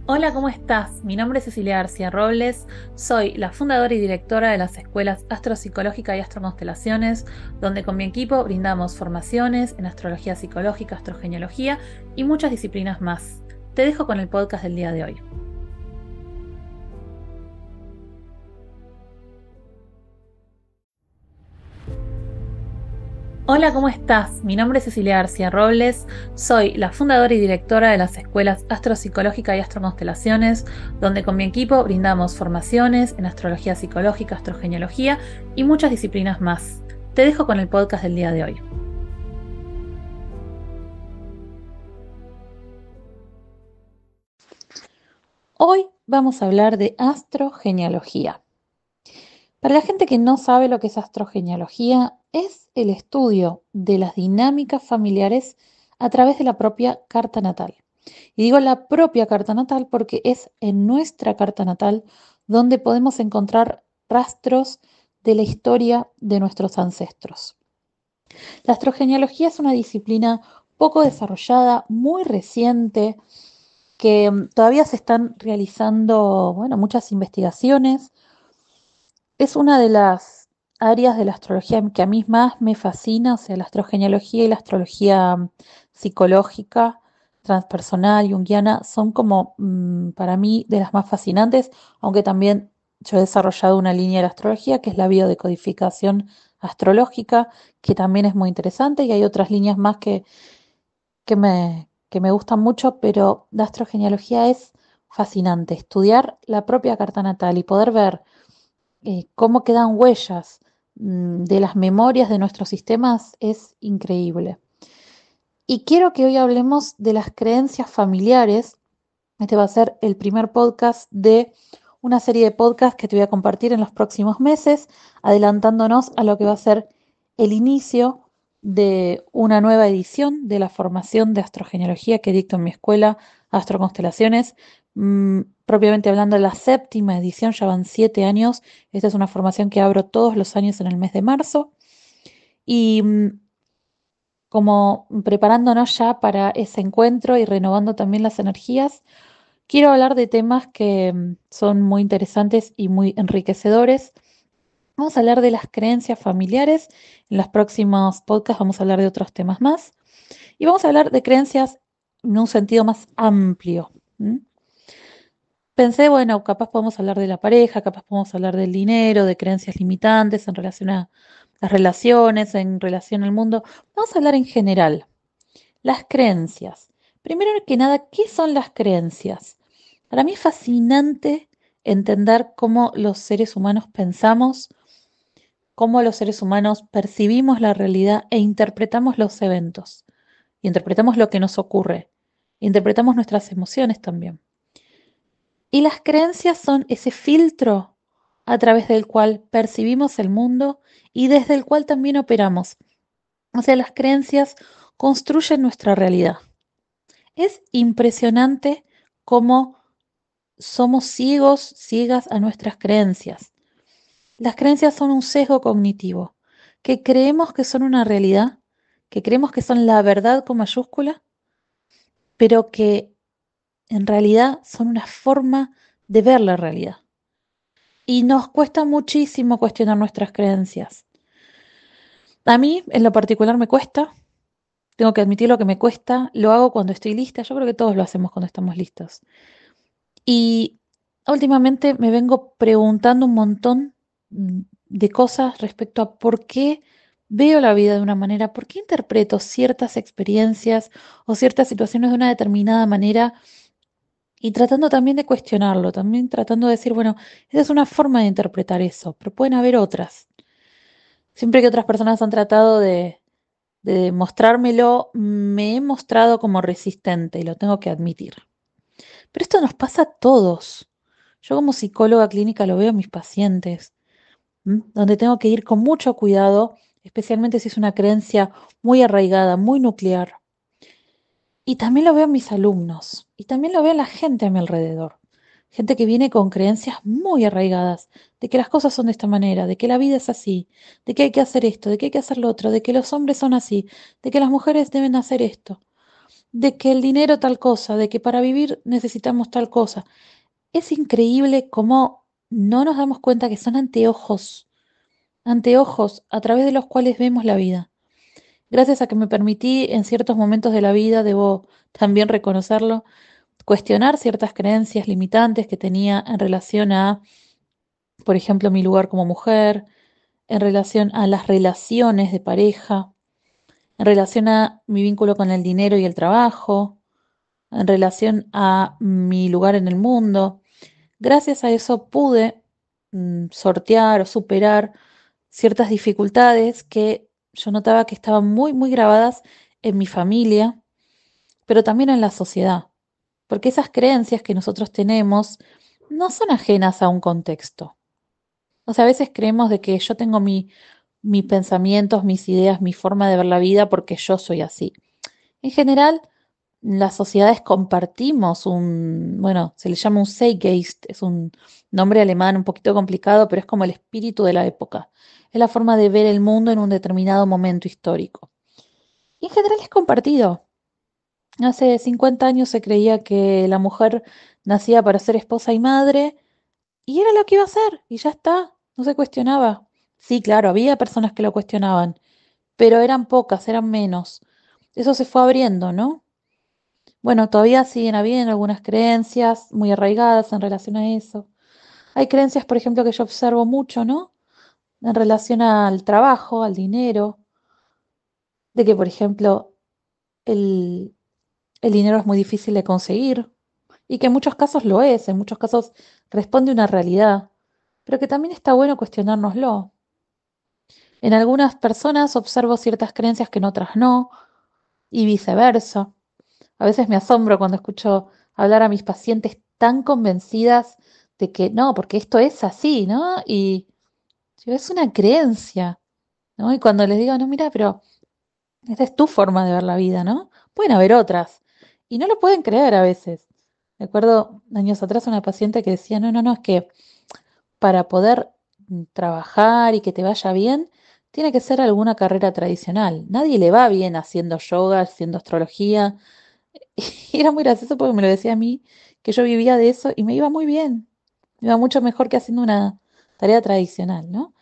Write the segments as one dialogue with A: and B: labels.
A: Hola, ¿cómo estás? Mi nombre es Cecilia García Robles, soy la fundadora y directora de las escuelas Astropsicológica y Astroconstelaciones, donde con mi equipo brindamos formaciones en astrología psicológica, astrogenealogía y muchas disciplinas más. Te dejo con el podcast del día de hoy. Hola, ¿cómo estás? Mi nombre es Cecilia García Robles, soy la fundadora y directora de las escuelas Astropsicológica y Astroconstelaciones, donde con mi equipo brindamos formaciones en astrología psicológica, astrogenealogía y muchas disciplinas más. Te dejo con el podcast del día de hoy. Hoy vamos a hablar de astrogenealogía. Para la gente que no sabe lo que es astrogenealogía, es el estudio de las dinámicas familiares a través de la propia carta natal. Y digo la propia carta natal porque es en nuestra carta natal donde podemos encontrar rastros de la historia de nuestros ancestros. La astrogenealogía es una disciplina poco desarrollada, muy reciente, que todavía se están realizando, bueno, muchas investigaciones. Es una de las áreas de la astrología que a mí más me fascina, o sea, la astrogenealogía y la astrología psicológica, transpersonal, junguiana, son como para mí de las más fascinantes, aunque también yo he desarrollado una línea de la astrología que es la biodecodificación astrológica, que también es muy interesante, y hay otras líneas más que me gustan mucho, pero la astrogenealogía es fascinante. Estudiar la propia carta natal y poder ver cómo quedan huellas de las memorias de nuestros sistemas es increíble. Y quiero que hoy hablemos de las creencias familiares. Este va a ser el primer podcast de una serie de podcasts que te voy a compartir en los próximos meses, adelantándonos a lo que va a ser el inicio de una nueva edición de la formación de astrogenealogía que dicto en mi escuela, Astroconstelaciones. Propiamente hablando, la séptima edición, ya van 7 años. Esta es una formación que abro todos los años en el mes de marzo. Y como preparándonos ya para ese encuentro y renovando también las energías, quiero hablar de temas que son muy interesantes y muy enriquecedores. Vamos a hablar de las creencias familiares. En los próximos podcasts vamos a hablar de otros temas más. Y vamos a hablar de creencias en un sentido más amplio. Pensé, bueno, capaz podemos hablar de la pareja, capaz podemos hablar del dinero, de creencias limitantes en relación a las relaciones, en relación al mundo. Vamos a hablar en general. Las creencias. Primero que nada, ¿qué son las creencias? Para mí es fascinante entender cómo los seres humanos pensamos, cómo los seres humanos percibimos la realidad e interpretamos los eventos. Interpretamos lo que nos ocurre. Interpretamos nuestras emociones también. Y las creencias son ese filtro a través del cual percibimos el mundo y desde el cual también operamos. O sea, las creencias construyen nuestra realidad. Es impresionante cómo somos ciegos, ciegas a nuestras creencias. Las creencias son un sesgo cognitivo, que creemos que son una realidad, que creemos que son la verdad con mayúscula, pero que en realidad son una forma de ver la realidad. Y nos cuesta muchísimo cuestionar nuestras creencias. A mí, en lo particular, me cuesta. Tengo que admitir lo que me cuesta. Lo hago cuando estoy lista. Yo creo que todos lo hacemos cuando estamos listos. Y últimamente me vengo preguntando un montón de cosas respecto a por qué veo la vida de una manera, por qué interpreto ciertas experiencias o ciertas situaciones de una determinada manera, y tratando también de cuestionarlo, también tratando de decir, bueno, esa es una forma de interpretar eso, pero pueden haber otras. Siempre que otras personas han tratado de mostrármelo, me he mostrado como resistente y lo tengo que admitir. Pero esto nos pasa a todos. Yo como psicóloga clínica lo veo en mis pacientes, donde tengo que ir con mucho cuidado, especialmente si es una creencia muy arraigada, muy nuclear. Y también lo veo en mis alumnos, y también lo veo en la gente a mi alrededor. Gente que viene con creencias muy arraigadas, de que las cosas son de esta manera, de que la vida es así, de que hay que hacer esto, de que hay que hacer lo otro, de que los hombres son así, de que las mujeres deben hacer esto. de que el dinero tal cosa, de que para vivir necesitamos tal cosa. Es increíble cómo no nos damos cuenta que son anteojos a través de los cuales vemos la vida. Gracias a que me permití en ciertos momentos de la vida, debo también reconocerlo, cuestionar ciertas creencias limitantes que tenía en relación a, por ejemplo, mi lugar como mujer, en relación a las relaciones de pareja, en relación a mi vínculo con el dinero y el trabajo, en relación a mi lugar en el mundo. Gracias a eso pude sortear o superar ciertas dificultades que yo notaba que estaban muy, muy grabadas en mi familia, pero también en la sociedad, porque esas creencias que nosotros tenemos no son ajenas a un contexto. O sea, a veces creemos de que yo tengo mis pensamientos, mis ideas, mi forma de ver la vida porque yo soy así. En general, las sociedades compartimos bueno, se le llama un Zeitgeist, es un nombre alemán un poquito complicado, pero es como el espíritu de la época. Es la forma de ver el mundo en un determinado momento histórico. Y en general es compartido. Hace 50 años se creía que la mujer nacía para ser esposa y madre, y era lo que iba a hacer, y ya está, no se cuestionaba. Sí, claro, había personas que lo cuestionaban, pero eran pocas, eran menos. Eso se fue abriendo, ¿no? Bueno, todavía siguen habiendo algunas creencias muy arraigadas en relación a eso. Hay creencias, por ejemplo, que yo observo mucho, ¿no? En relación al trabajo, al dinero, de que, por ejemplo, el, el dinero es muy difícil de conseguir y que en muchos casos lo es, en muchos casos responde a una realidad, pero que también está bueno cuestionárnoslo. En algunas personas observo ciertas creencias que en otras no, y viceversa. A veces me asombro cuando escucho hablar a mis pacientes tan convencidas de que no, porque esto es así, ¿no? Y digo, es una creencia, ¿no? Y cuando les digo, no, mira, pero esta es tu forma de ver la vida, ¿no? Pueden haber otras. Y no lo pueden creer a veces. Me acuerdo años atrás una paciente que decía, no, no, no, es que para poder trabajar y que te vaya bien, tiene que ser alguna carrera tradicional. Nadie le va bien haciendo yoga, haciendo astrología. Y era muy gracioso porque me lo decía a mí, que yo vivía de eso y me iba muy bien. Me iba mucho mejor que haciendo una tarea tradicional, ¿no?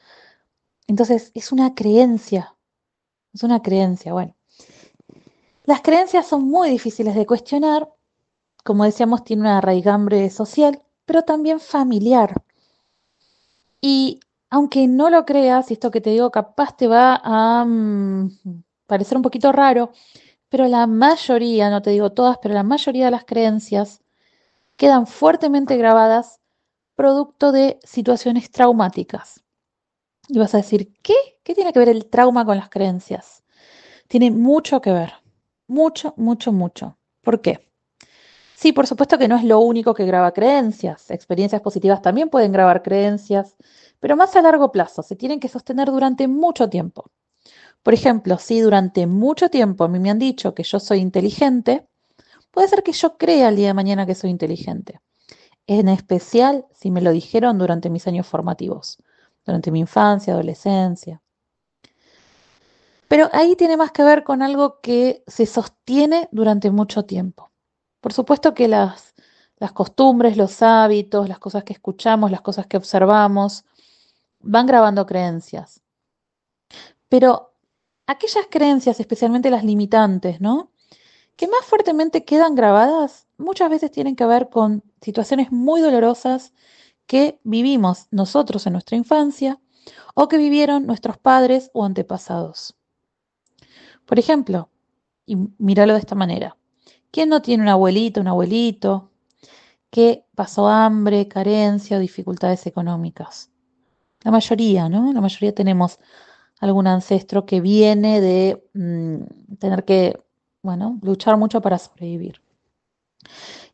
A: Entonces, es una creencia. Bueno, las creencias son muy difíciles de cuestionar. Como decíamos, tiene una raigambre social, pero también familiar. Y aunque no lo creas, y esto que te digo capaz te va a parecer un poquito raro, pero la mayoría, no te digo todas, pero la mayoría de las creencias quedan fuertemente grabadas producto de situaciones traumáticas. Y vas a decir, ¿qué? ¿Qué tiene que ver el trauma con las creencias? Tiene mucho que ver. Mucho, mucho, mucho. ¿Por qué? Sí, por supuesto que no es lo único que graba creencias. Experiencias positivas también pueden grabar creencias, pero más a largo plazo, se tienen que sostener durante mucho tiempo. Por ejemplo, si durante mucho tiempo a mí me han dicho que yo soy inteligente, puede ser que yo crea el día de mañana que soy inteligente. En especial si me lo dijeron durante mis años formativos, durante mi infancia, adolescencia. Pero ahí tiene más que ver con algo que se sostiene durante mucho tiempo. Por supuesto que las costumbres, los hábitos, las cosas que escuchamos, las cosas que observamos, van grabando creencias. Pero aquellas creencias, especialmente las limitantes, ¿no? Que más fuertemente quedan grabadas, muchas veces tienen que ver con situaciones muy dolorosas que vivimos nosotros en nuestra infancia o que vivieron nuestros padres o antepasados. Por ejemplo, y míralo de esta manera, ¿quién no tiene un abuelito, un abuelito que pasó hambre, carencia o dificultades económicas? La mayoría, ¿no? La mayoría tenemos algún ancestro que viene de tener que, bueno, luchar mucho para sobrevivir.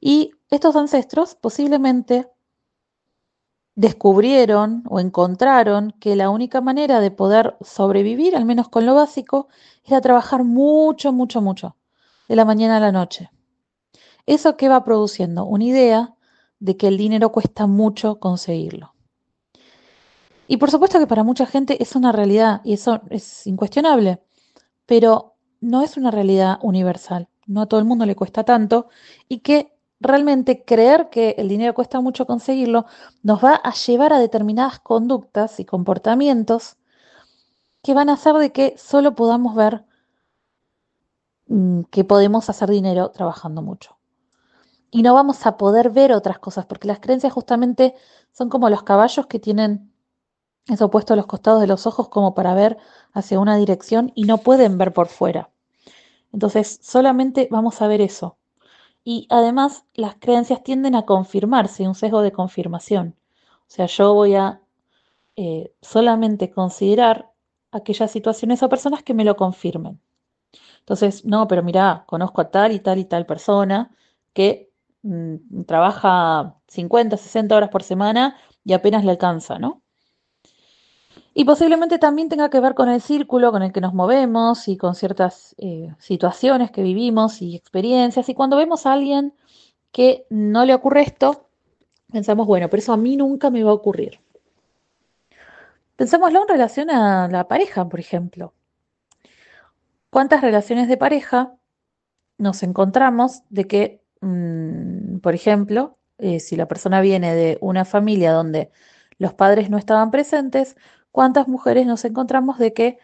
A: Y estos ancestros posiblemente descubrieron o encontraron que la única manera de poder sobrevivir, al menos con lo básico, era trabajar mucho, mucho, mucho, de la mañana a la noche. ¿Eso qué va produciendo? Una idea de que el dinero cuesta mucho conseguirlo. Y por supuesto que para mucha gente es una realidad y eso es incuestionable, pero no es una realidad universal. no a todo el mundo le cuesta tanto, y que realmente creer que el dinero cuesta mucho conseguirlo nos va a llevar a determinadas conductas y comportamientos que van a hacer de que solo podamos ver que podemos hacer dinero trabajando mucho. Y no vamos a poder ver otras cosas, porque las creencias justamente son como los caballos que tienen eso puesto a los costados de los ojos como para ver hacia una dirección y no pueden ver por fuera. Entonces solamente vamos a ver eso. Y además las creencias tienden a confirmarse, un sesgo de confirmación. O sea, yo voy a solamente considerar aquellas situaciones o personas que me lo confirmen. Entonces, no, pero mirá, conozco a tal y tal y tal persona que trabaja 50, 60 horas por semana y apenas le alcanza, ¿no? Y posiblemente también tenga que ver con el círculo con el que nos movemos y con ciertas situaciones que vivimos y experiencias. Y cuando vemos a alguien que no le ocurre esto, pensamos, bueno, pero eso a mí nunca me va a ocurrir. Pensémoslo en relación a la pareja, por ejemplo. ¿Cuántas relaciones de pareja nos encontramos de que, por ejemplo, si la persona viene de una familia donde los padres no estaban presentes, cuántas mujeres nos encontramos de que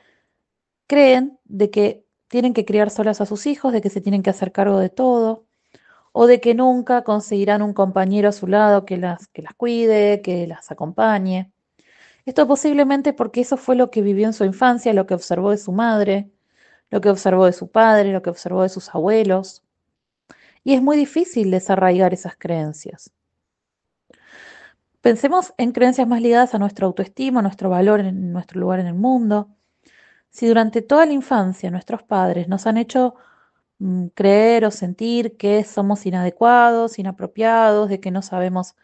A: creen de que tienen que criar solas a sus hijos, de que se tienen que hacer cargo de todo, o de que nunca conseguirán un compañero a su lado que las cuide, que las acompañe? Esto posiblemente porque eso fue lo que vivió en su infancia, lo que observó de su madre, lo que observó de su padre, lo que observó de sus abuelos. Y es muy difícil desarraigar esas creencias. Pensemos en creencias más ligadas a nuestra autoestima, a nuestro valor en nuestro lugar en el mundo. Si durante toda la infancia nuestros padres nos han hecho creer o sentir que somos inadecuados, inapropiados, de que no sabemos,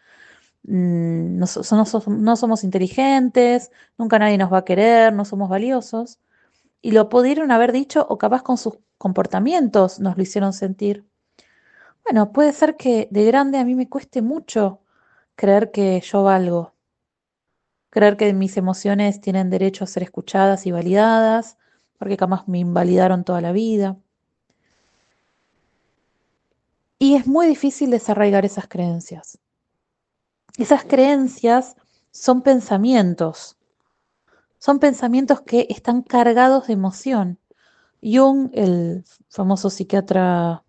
A: no somos inteligentes, nunca nadie nos va a querer, no somos valiosos, y lo pudieron haber dicho o capaz con sus comportamientos nos lo hicieron sentir. Bueno, puede ser que de grande a mí me cueste mucho creer que yo valgo, creer que mis emociones tienen derecho a ser escuchadas y validadas, porque jamás me invalidaron toda la vida. Y es muy difícil desarraigar esas creencias. Esas creencias son son pensamientos que están cargados de emoción. Jung, el famoso psiquiatra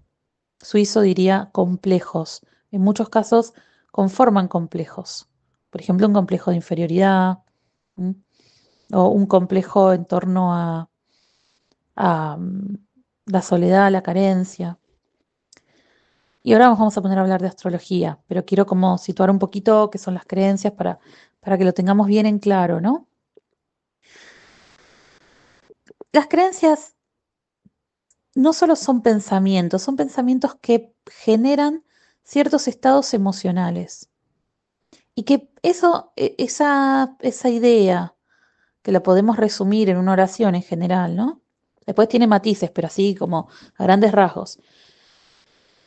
A: suizo, diría complejos. En muchos casos conforman complejos. Por ejemplo, un complejo de inferioridad, ¿m? O un complejo en torno a la soledad, la carencia. Y ahora nos vamos a poner a hablar de astrología, pero quiero como situar un poquito qué son las creencias para que lo tengamos bien en claro, ¿no? Las creencias no solo son pensamientos que generan ciertos estados emocionales. Y que esa idea, que la podemos resumir en una oración en general, ¿no? Después tiene matices, pero así como a grandes rasgos.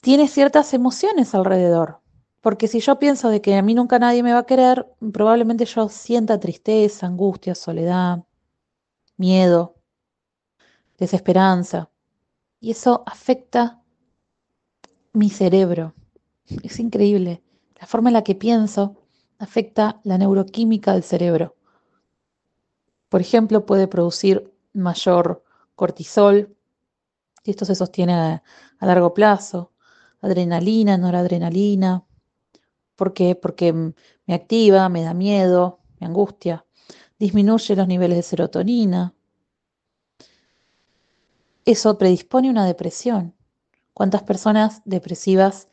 A: Tiene ciertas emociones alrededor. Porque si yo pienso de que a mí nunca nadie me va a querer, probablemente yo sienta tristeza, angustia, soledad, miedo, desesperanza. Y eso afecta mi cerebro. Es increíble. La forma en la que pienso afecta la neuroquímica del cerebro. Por ejemplo, puede producir mayor cortisol, y esto se sostiene a largo plazo, adrenalina, noradrenalina. ¿Por qué? Porque me activa, me da miedo, me angustia, disminuye los niveles de serotonina. Eso predispone a una depresión. ¿Cuántas personas depresivas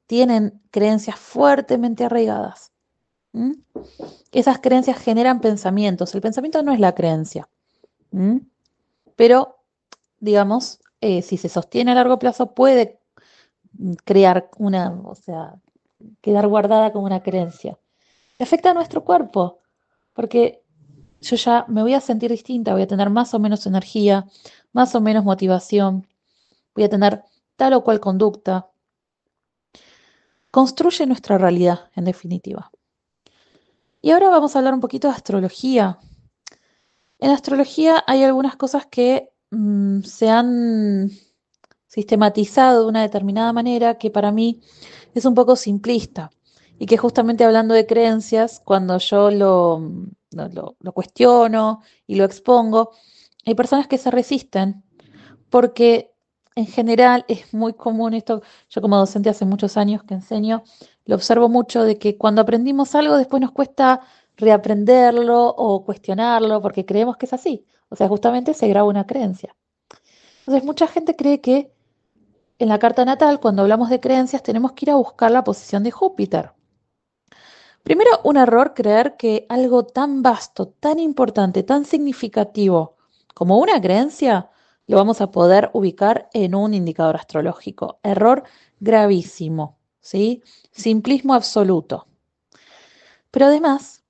A: tienen creencias fuertemente arraigadas? ¿Mm? Esas creencias generan pensamientos. El pensamiento no es la creencia. ¿Mm? Pero, digamos, si se sostiene a largo plazo, puede crear o sea, quedar guardada como una creencia. Afecta a nuestro cuerpo, porque yo ya me voy a sentir distinta, voy a tener más o menos energía, más o menos motivación, voy a tener tal o cual conducta. Construye nuestra realidad, en definitiva. Y ahora vamos a hablar un poquito de astrología. En astrología hay algunas cosas que se han sistematizado de una determinada manera que para mí es un poco simplista y que justamente hablando de creencias, cuando yo lo cuestiono y lo expongo, hay personas que se resisten porque en general es muy común esto, yo como docente hace muchos años que enseño, lo observo mucho de que cuando aprendimos algo después nos cuesta reaprenderlo o cuestionarlo porque creemos que es así. O sea, justamente se graba una creencia. Entonces, mucha gente cree que en la carta natal, cuando hablamos de creencias, tenemos que ir a buscar la posición de Júpiter. Primero, un error creer que algo tan vasto, tan importante, tan significativo como una creencia, lo vamos a poder ubicar en un indicador astrológico. Error gravísimo, ¿sí? Simplismo absoluto. Pero además,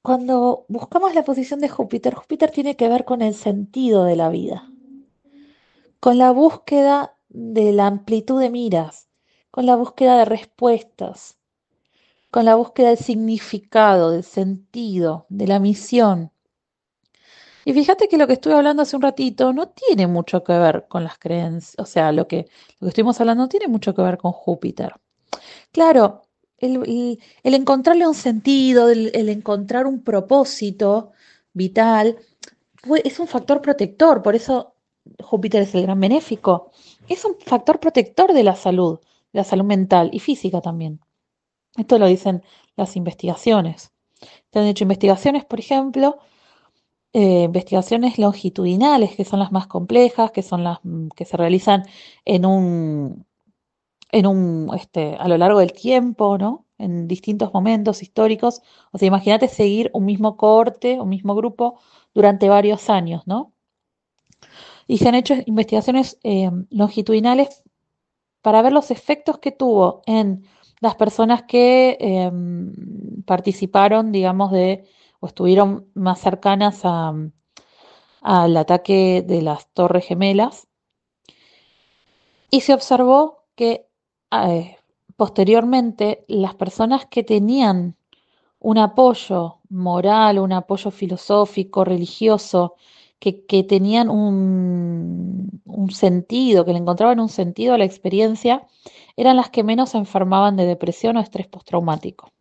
A: cuando buscamos la posición de Júpiter, Júpiter tiene que ver con el sentido de la vida, con la búsqueda de la amplitud de miras, con la búsqueda de respuestas, con la búsqueda del significado, del sentido, de la misión. Y fíjate que lo que estuve hablando hace un ratito no tiene mucho que ver con las creencias, o sea, lo que estuvimos hablando no tiene mucho que ver con Júpiter. Claro, el encontrarle un sentido, el encontrar un propósito vital, es un factor protector, por eso Júpiter es el gran benéfico. Es un factor protector de la salud mental y física también. Esto lo dicen las investigaciones. Se han hecho investigaciones, por ejemplo, investigaciones longitudinales, que son las más complejas, que son las que se realizan en a lo largo del tiempo, ¿no? En distintos momentos históricos. O sea, imagínate seguir un mismo cohorte, un mismo grupo durante varios años, ¿no? Y se han hecho investigaciones longitudinales para ver los efectos que tuvo en las personas que participaron, digamos, o estuvieron más cercanas al ataque de las Torres Gemelas, y se observó que eh, posteriormente las personas que tenían un apoyo moral, un apoyo filosófico, religioso, que tenían un sentido, que le encontraban un sentido a la experiencia, eran las que menos se enfermaban de depresión o estrés postraumático.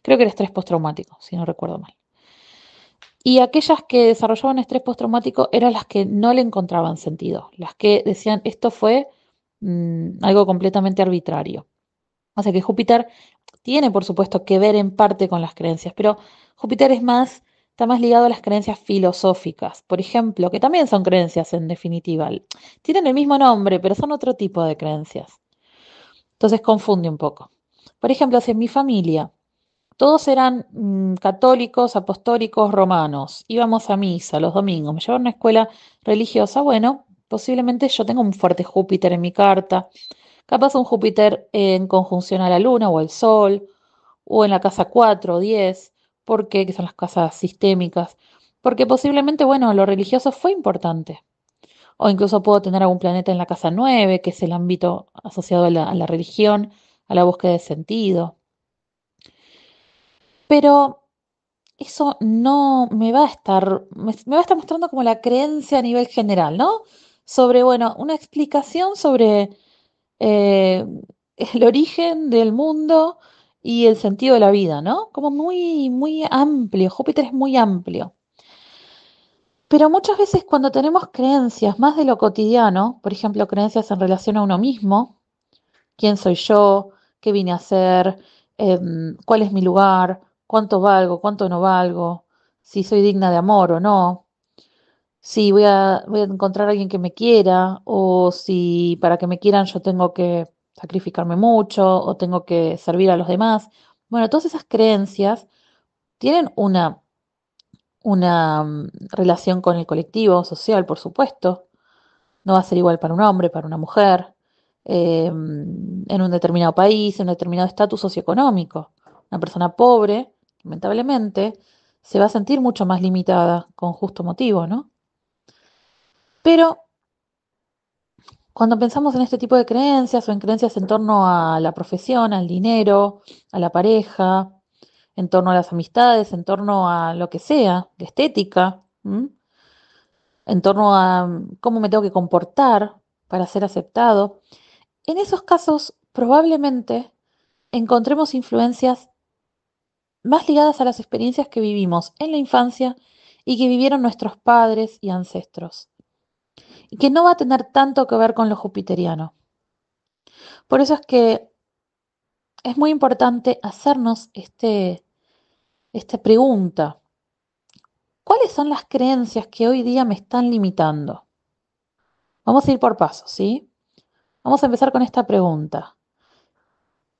A: Creo que era estrés postraumático, si no recuerdo mal. Y aquellas que desarrollaban estrés postraumático eran las que no le encontraban sentido, las que decían esto fue algo completamente arbitrario. O sea que Júpiter tiene, por supuesto, que ver en parte con las creencias, pero Júpiter está más ligado a las creencias filosóficas, por ejemplo, que también son creencias en definitiva. Tienen el mismo nombre, pero son otro tipo de creencias. Entonces confunde un poco. Por ejemplo, si en mi familia todos eran católicos, apostólicos, romanos, íbamos a misa los domingos, me llevaban a una escuela religiosa, bueno, posiblemente yo tenga un fuerte Júpiter en mi carta, capaz un Júpiter en conjunción a la Luna o al Sol, o en la casa 4 o 10, porque, que son las casas sistémicas, porque posiblemente, bueno, lo religioso fue importante. O incluso puedo tener algún planeta en la casa 9, que es el ámbito asociado a la religión, a la búsqueda de sentido. Pero eso no me va a estar, me va a estar mostrando como la creencia a nivel general, ¿no? Sobre, bueno, una explicación sobre eh, el origen del mundo y el sentido de la vida, ¿no? Como muy, muy amplio. Júpiter es muy amplio. Pero muchas veces cuando tenemos creencias más de lo cotidiano, por ejemplo, creencias en relación a uno mismo, quién soy yo, qué vine a hacer, cuál es mi lugar, cuánto valgo, cuánto no valgo, si soy digna de amor o no, si voy a encontrar a alguien que me quiera, o si para que me quieran yo tengo que sacrificarme mucho, o tengo que servir a los demás. Bueno, todas esas creencias tienen una relación con el colectivo social, por supuesto. No va a ser igual para un hombre, para una mujer, en un determinado país, en un determinado estatus socioeconómico. Una persona pobre, lamentablemente, se va a sentir mucho más limitada, con justo motivo, ¿no? Pero cuando pensamos en este tipo de creencias o en creencias en torno a la profesión, al dinero, a la pareja, en torno a las amistades, en torno a lo que sea, la estética, en torno a cómo me tengo que comportar para ser aceptado, en esos casos probablemente encontremos influencias más ligadas a las experiencias que vivimos en la infancia y que vivieron nuestros padres y ancestros, y que no va a tener tanto que ver con lo jupiteriano. Por eso es que es muy importante hacernos esta pregunta. ¿Cuáles son las creencias que hoy día me están limitando? Vamos a ir por pasos, ¿sí? Vamos a empezar con esta pregunta.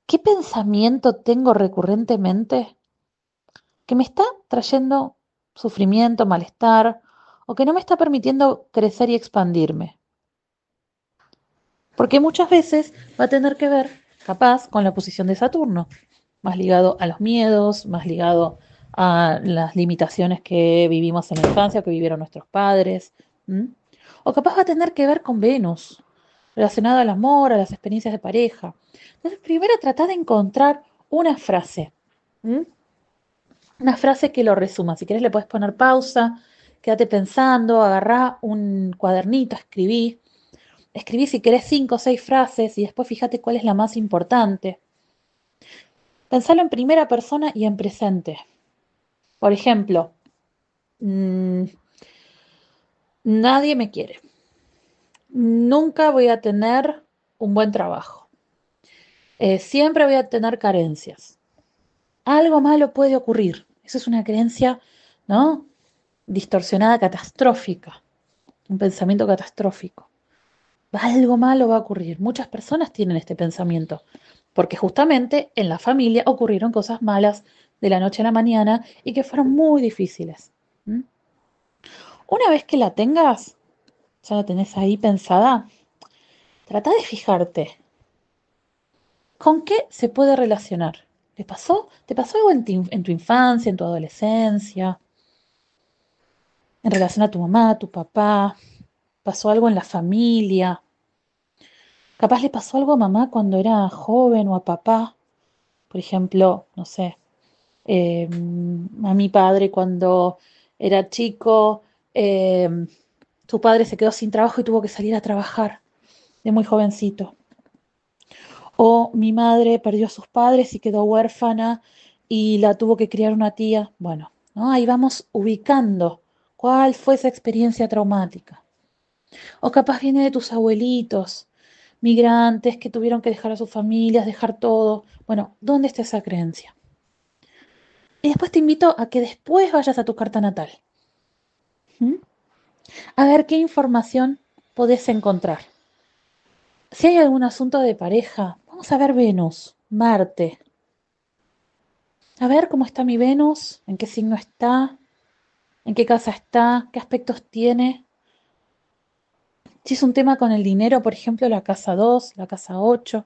A: ¿Qué pensamiento tengo recurrentemente que me está trayendo sufrimiento, malestar, o que no me está permitiendo crecer y expandirme? Porque muchas veces va a tener que ver, capaz, con la posición de Saturno, más ligado a los miedos, más ligado a las limitaciones que vivimos en la infancia, que vivieron nuestros padres. ¿M? O capaz va a tener que ver con Venus, relacionado al amor, a las experiencias de pareja. Entonces, primero trata de encontrar una frase. ¿M? Una frase que lo resuma. Si quieres le puedes poner pausa, quédate pensando, agarrá un cuadernito, escribí. Escribí si querés 5 o 6 frases y después fíjate cuál es la más importante. Pensalo en primera persona y en presente. Por ejemplo, mmm, nadie me quiere. Nunca voy a tener un buen trabajo. Siempre voy a tener carencias. Algo malo puede ocurrir. Eso es una creencia, ¿no? Distorsionada, catastrófica. Un pensamiento catastrófico. Algo malo va a ocurrir. Muchas personas tienen este pensamiento, porque justamente en la familia ocurrieron cosas malas de la noche a la mañana y que fueron muy difíciles. ¿Mm? Una vez que la tengas, ya la tenés ahí pensada, trata de fijarte con qué se puede relacionar. ¿Te pasó? ¿Te pasó algo en tu infancia, en tu adolescencia, en relación a tu mamá, a tu papá? ¿Pasó algo en la familia? Capaz le pasó algo a mamá cuando era joven o a papá. Por ejemplo, no sé, a mi padre cuando era chico, eh, su padre se quedó sin trabajo y tuvo que salir a trabajar de muy jovencito. O mi madre perdió a sus padres y quedó huérfana y la tuvo que criar una tía. Bueno, ¿no? Ahí vamos ubicando cuál fue esa experiencia traumática. O capaz viene de tus abuelitos, migrantes que tuvieron que dejar a sus familias, dejar todo. Bueno, ¿dónde está esa creencia? Y después te invito a que después vayas a tu carta natal. ¿Mm? A ver qué información podés encontrar. Si hay algún asunto de pareja, vamos a ver Venus, Marte. A ver cómo está mi Venus, en qué signo está, en qué casa está, qué aspectos tiene. Si es un tema con el dinero, por ejemplo, la casa 2, la casa 8.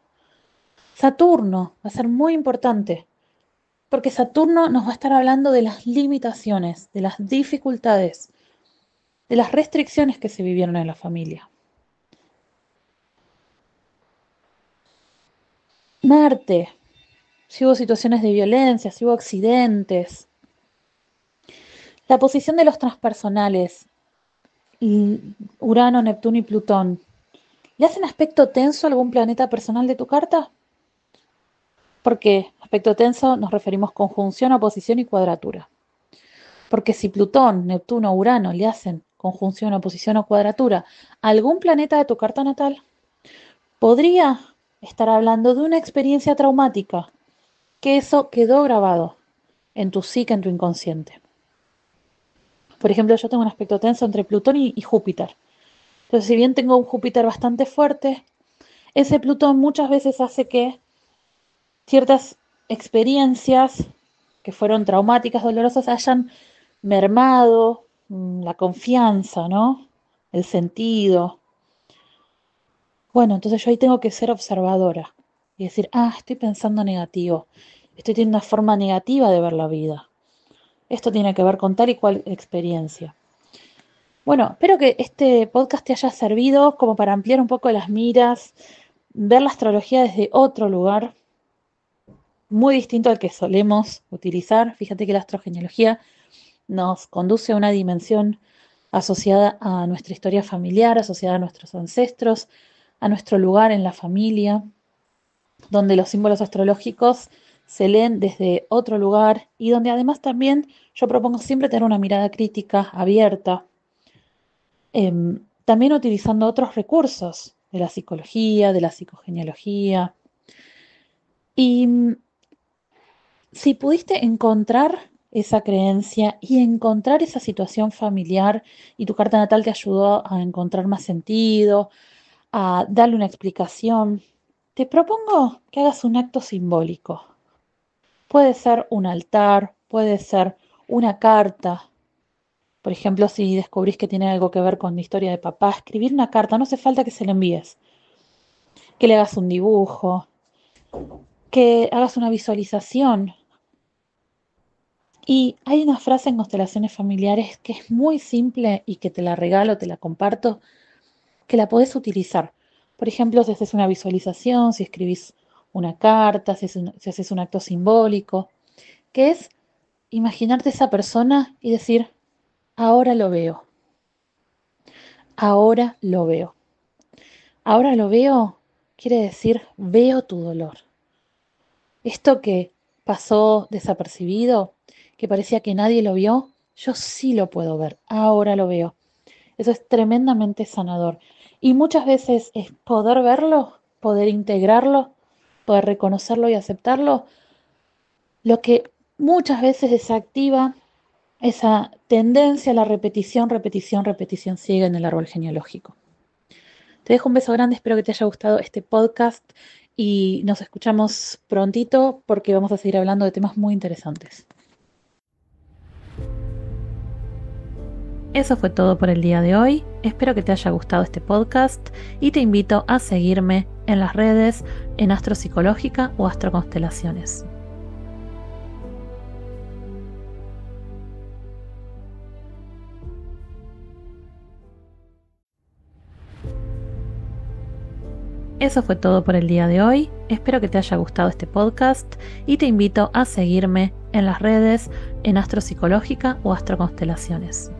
A: Saturno va a ser muy importante, porque Saturno nos va a estar hablando de las limitaciones, de las dificultades, de las restricciones que se vivieron en la familia. Marte, si hubo situaciones de violencia, si hubo accidentes. La posición de los transpersonales, Urano, Neptuno y Plutón, ¿le hacen aspecto tenso a algún planeta personal de tu carta? Porque aspecto tenso nos referimos conjunción, oposición y cuadratura. Porque si Plutón, Neptuno o Urano le hacen conjunción, oposición o cuadratura a algún planeta de tu carta natal, podría estar hablando de una experiencia traumática, que eso quedó grabado en tu psique, en tu inconsciente. Por ejemplo, yo tengo un aspecto tenso entre Plutón y Júpiter. Entonces, si bien tengo un Júpiter bastante fuerte, ese Plutón muchas veces hace que ciertas experiencias que fueron traumáticas, dolorosas, hayan mermado la confianza, ¿no? El sentido. Bueno, entonces yo ahí tengo que ser observadora y decir, estoy pensando negativo, estoy teniendo una forma negativa de ver la vida. Esto tiene que ver con tal y cual experiencia. Bueno, espero que este podcast te haya servido como para ampliar un poco las miras, ver la astrología desde otro lugar, muy distinto al que solemos utilizar. Fíjate que la astrogenealogía nos conduce a una dimensión asociada a nuestra historia familiar, asociada a nuestros ancestros, a nuestro lugar en la familia, donde los símbolos astrológicos se leen desde otro lugar y donde además también yo propongo siempre tener una mirada crítica abierta, también utilizando otros recursos de la psicología, de la psicogenealogía. Y si pudiste encontrar esa creencia y encontrar esa situación familiar y tu carta natal te ayudó a encontrar más sentido, a darle una explicación, te propongo que hagas un acto simbólico. Puede ser un altar, puede ser una carta. Por ejemplo, si descubrís que tiene algo que ver con la historia de papá, escribir una carta, no hace falta que se la envíes. Que le hagas un dibujo, que hagas una visualización. Y hay una frase en constelaciones familiares que es muy simple y que te la regalo, te la comparto, que la podés utilizar. Por ejemplo, si haces una visualización, si escribís una carta, si haces un acto simbólico, que es imaginarte esa persona y decir, ahora lo veo, ahora lo veo. Ahora lo veo quiere decir, veo tu dolor. Esto que pasó desapercibido, que parecía que nadie lo vio, yo sí lo puedo ver, ahora lo veo. Eso es tremendamente sanador. Y muchas veces es poder verlo, poder integrarlo, poder reconocerlo y aceptarlo, lo que muchas veces desactiva esa tendencia a la repetición, repetición, repetición ciega en el árbol genealógico. Te dejo un beso grande, espero que te haya gustado este podcast y nos escuchamos prontito porque vamos a seguir hablando de temas muy interesantes. Eso fue todo por el día de hoy. Espero que te haya gustado este podcast y te invito a seguirme en las redes en Astropsicológica o Astroconstelaciones. Eso fue todo por el día de hoy. Espero que te haya gustado este podcast y te invito a seguirme en las redes en Astropsicológica o Astroconstelaciones.